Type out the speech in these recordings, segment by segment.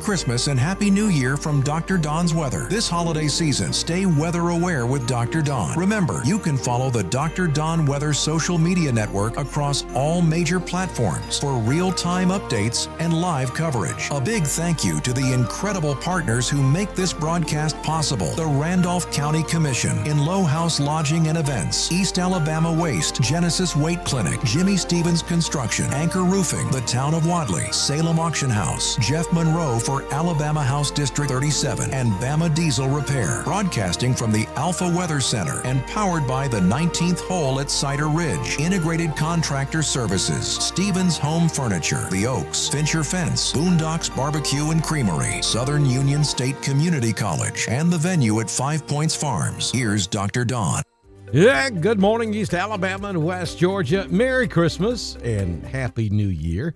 Christmas and Happy New Year from Dr. Don's Weather. This holiday season, stay weather aware with Dr. Don. Remember, you can follow the Dr. Don Weather social media network across all major platforms for real-time updates and live coverage. A big thank you to the incredible partners who make this broadcast possible. The Randolph County Commission, In Low House Lodging and Events, East Alabama Waste, Genesis Weight Clinic, Jimmy Stevens Construction, Anchor Roofing, the Town of Wadley, Salem Auction House, Jeff Monroe for Alabama House District 37, and Bama Diesel Repair. Broadcasting from the Alpha Weather Center and powered by the 19th hole at Cider Ridge. Integrated Contractor Services, Stevens Home Furniture, The Oaks, Fincher Fence, Boondocks Barbecue and Creamery, Southern Union State Community College, and the venue at 5 Points Farms. Here's Dr. Don. Yeah, good morning, East Alabama and West Georgia. Merry Christmas and Happy New Year.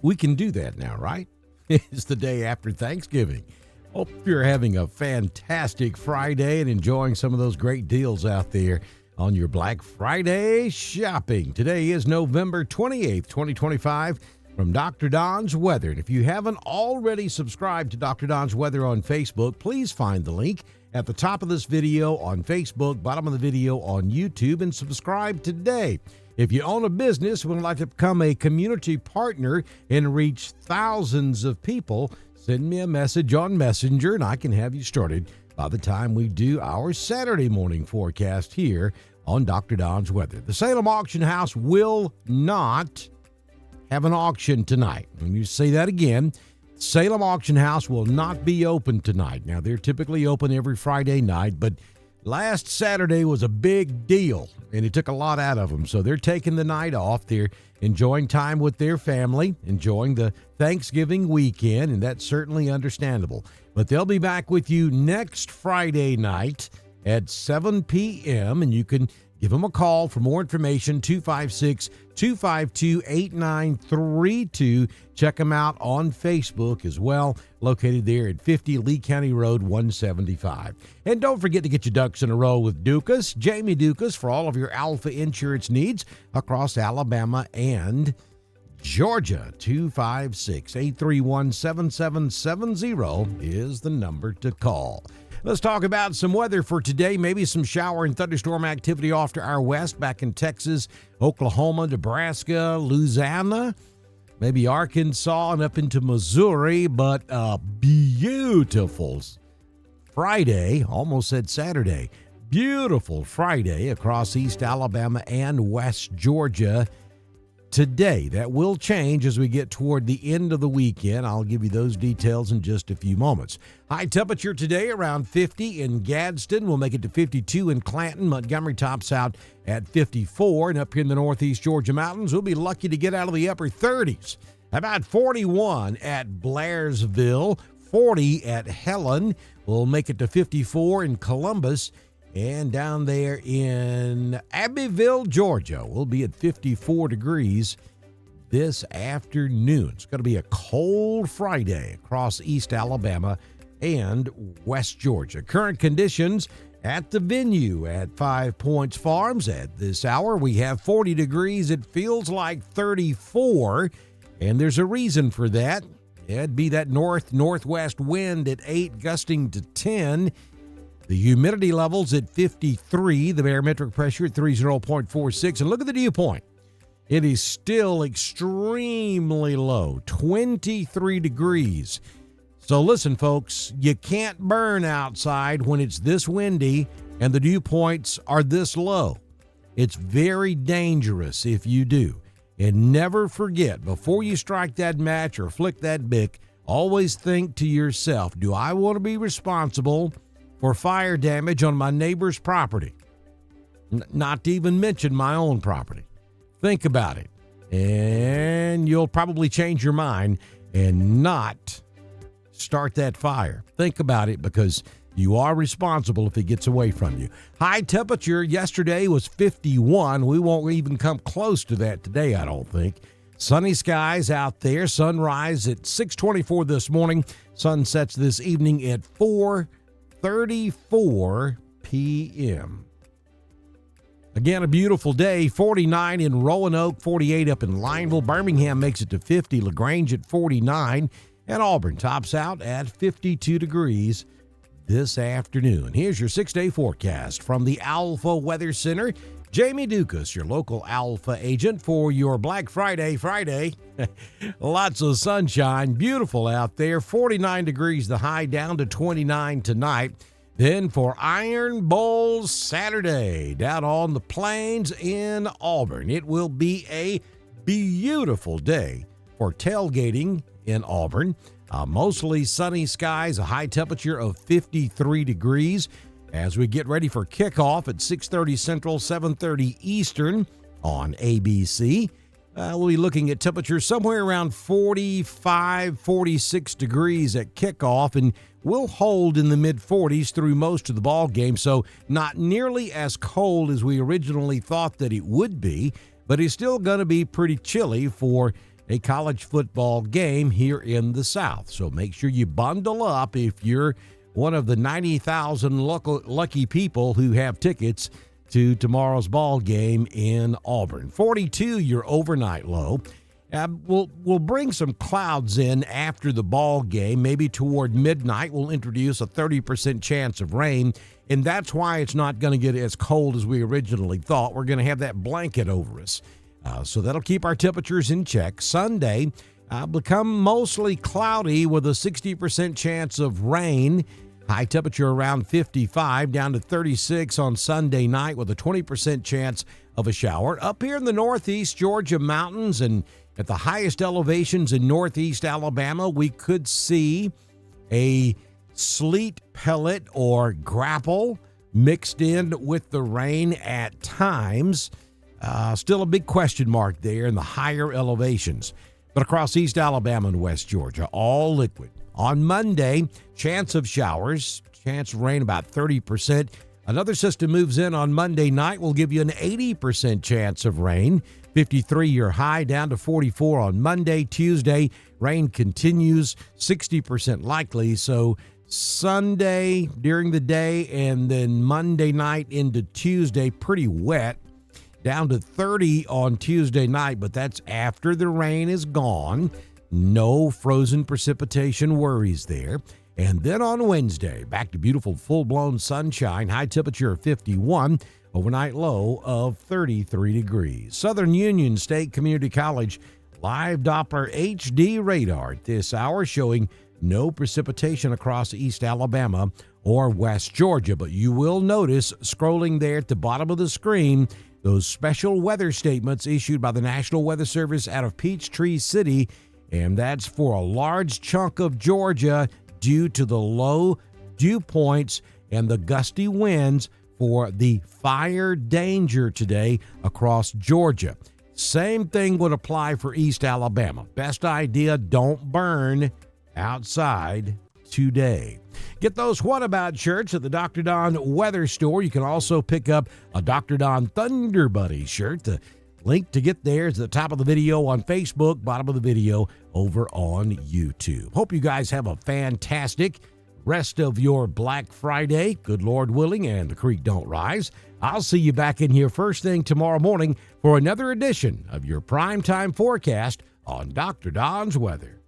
We can do that now, right? It's the day after Thanksgiving. Hope you're having a fantastic Friday and enjoying some of those great deals out there on your Black Friday shopping. Today is November 28th, 2025, from Dr. Don's Weather. And if you haven't already subscribed to Dr. Don's Weather on Facebook, please find the link at the top of this video on Facebook, bottom of the video on YouTube, and subscribe today. If you own a business and would like to become a community partner and reach thousands of people, send me a message on Messenger and I can have you started by the time we do our Saturday morning forecast here on Dr. Don's Weather. The Salem Auction House will not have an auction tonight. Let me say that again. Salem Auction House will not be open tonight. Now, they're typically open every Friday night, but last Saturday was a big deal, and it took a lot out of them. So they're taking the night off. They're enjoying time with their family, enjoying the Thanksgiving weekend, and that's certainly understandable. But they'll be back with you next Friday night at 7 p.m., and you can give them a call for more information, 256-252-8932. Check them out on Facebook as well, located there at 50 Lee County Road 175. And don't forget to get your ducks in a row with Dukas, Jamie Dukas, for all of your Alpha insurance needs across Alabama and Georgia. 256-831-7770 is the number to call. Let's talk about some weather for today. Maybe some shower and thunderstorm activity off to our west, back in Texas, Oklahoma, Nebraska, Louisiana, maybe Arkansas, and up into Missouri. But a beautiful Friday, almost said Saturday, beautiful Friday across East Alabama and West Georgia today. That will change as we get toward the end of the weekend. I'll give you those details in just a few moments. High temperature today around 50 in Gadsden. We'll make it to 52 in Clanton. Montgomery tops out at 54. And up here in the northeast Georgia mountains, we'll be lucky to get out of the upper 30s. About 41 at Blairsville, 40 at Helen. We'll make it to 54 in Columbus. And down there in Abbeville, Georgia, we'll be at 54 degrees this afternoon. It's going to be a cold Friday across East Alabama and West Georgia. Current conditions at the venue at 5 Points Farms at this hour, we have 40 degrees. It feels like 34, and there's a reason for that. It'd be that northwest wind at 8, gusting to 10. The humidity level's at 53, the barometric pressure at 30.46. And look at the dew point. It is still extremely low, 23 degrees. So listen, folks, you can't burn outside when it's this windy and the dew points are this low. It's very dangerous if you do. And never forget, before you strike that match or flick that bic, always think to yourself, do I want to be responsible for fire damage on my neighbor's property? Not to even mention my own property. Think about it, and you'll probably change your mind and not start that fire. Think about it, because you are responsible if it gets away from you. High temperature yesterday was 51. We won't even come close to that today, I don't think. Sunny skies out there. Sunrise at 6:24 this morning. Sun sets this evening at 4:34 p.m. Again, a beautiful day. 49 in Roanoke, 48 up in Lineville. Birmingham makes it to 50. LaGrange at 49. And Auburn tops out at 52 degrees this afternoon. Here's your 6-day forecast from the Alpha Weather Center. Jamie Dukas, your local Alpha agent for your Black Friday. Lots of sunshine, beautiful out there. 49 degrees the high, down to 29 tonight. Then for Iron Bowl Saturday, down on the plains in Auburn, it will be a beautiful day for tailgating in Auburn. Mostly sunny skies, a high temperature of 53 degrees. As we get ready for kickoff at 6:30 Central, 7:30 Eastern on ABC. We'll be looking at temperatures somewhere around 45, 46 degrees at kickoff, and we'll hold in the mid-40s through most of the ball game, so not nearly as cold as we originally thought that it would be, but it's still going to be pretty chilly for a college football game here in the South. So make sure you bundle up if you're one of the 90,000 lucky people who have tickets to tomorrow's ball game in Auburn. 42, your overnight low. We'll bring some clouds in after the ball game. Maybe toward midnight, we'll introduce a 30% chance of rain, and that's why it's not going to get as cold as we originally thought. We're going to have that blanket over us. So that'll keep our temperatures in check. Sunday, become mostly cloudy with a 60% chance of rain. High temperature around 55, down to 36 on Sunday night with a 20% chance of a shower. Up here in the northeast Georgia mountains and at the highest elevations in northeast Alabama, we could see a sleet pellet or grapple mixed in with the rain at times. Still a big question mark there in the higher elevations. But across East Alabama and West Georgia, all liquid. On Monday, chance of showers, chance of rain about 30%. Another system moves in on Monday night. Will give you an 80% chance of rain. 53 your high, down to 44 on Monday. Tuesday, rain continues, 60% likely. So Sunday during the day and then Monday night into Tuesday, pretty wet. Down to 30 on Tuesday night, but that's after the rain is gone. No frozen precipitation worries there. And then on Wednesday, back to beautiful full-blown sunshine, high temperature of 51, overnight low of 33 degrees. Southern Union State Community College live Doppler HD radar at this hour showing no precipitation across East Alabama or West Georgia, but you will notice scrolling there at the bottom of the screen those special weather statements issued by the National Weather Service out of Peachtree City, and that's for a large chunk of Georgia due to the low dew points and the gusty winds for the fire danger today across Georgia. Same thing would apply for East Alabama. Best idea, don't burn outside today. Get those What About shirts at the Dr. Don Weather Store. You can also pick up a Dr. Don Thunder Buddy shirt. The link to get there is at the top of the video on Facebook, bottom of the video over on YouTube. Hope you guys have a fantastic rest of your Black Friday, good Lord willing, and the creek don't rise. I'll see you back in here first thing tomorrow morning for another edition of your primetime forecast on Dr. Don's Weather.